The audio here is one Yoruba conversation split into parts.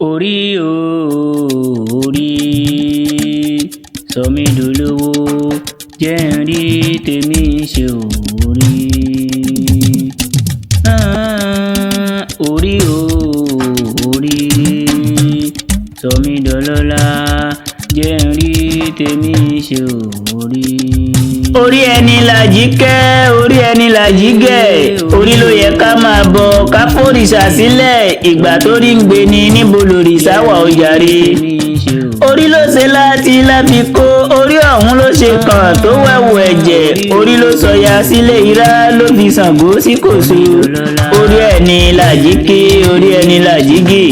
Orí o, orí, sọ mí dolówó, jẹ́ n rí tèmi ṣe o, orí. Orí o, orí, sọ mí dọlọ́lá, jẹ́ n rí tèmi ṣe o, orí. Orí ẹni làjí kẹ́, orí ẹni làjí gẹ̀, orí ló yẹ ká máa bọ ká fòrìṣà sílẹ̀, ìgbà tó rí ń gbé ni níbo lòrìṣà wà ó jàre. Orí ló ṣe láti láfi kó, orí ọ̀hún ló ṣe kàn tó wẹ̀wù ẹ̀jẹ̀, orí ló sọya sílé irá ló fi Ṣàngó sí Kòso. Orí ẹni làjí ké, orí ẹni làjí gè.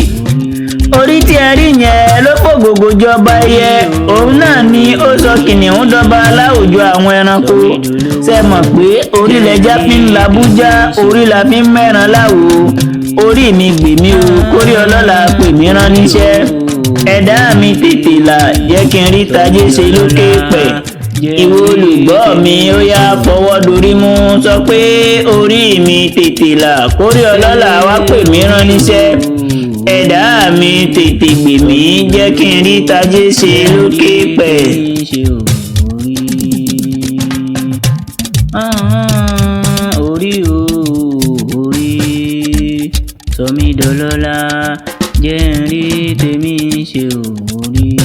Orí tí ẹ rí yẹn ló fògògò jọba ẹyẹ, òun náà ni ó sọ kìnìún dọba láwùjọ àwọn ẹranko. Ṣé mọ̀ pé orí lẹja fi ń labújá, orí la fi ń mẹ́ran láwo. Orí mi gbè mí o, kórí ọlọ́lá pè mí rán níṣẹ́. Ẹ̀dá mi tètè là, jẹ́ kí n rí tajé ṣe lókè pẹ̀. Ìwọ olùgbọ́ mi ó yá fọwọ́ dorí mú, sọ pé orí mi tètè là, kórí ọlọ́lá wá pè mí rán níṣẹ́. Ẹ̀dá mi tètè gbè mí, jẹ́ kí n rí tajé ṣe lókè pẹ̀. Orí o, orí, sọ mí dọlọ́lá, jẹ́ n rí tèmi ṣe o, orí.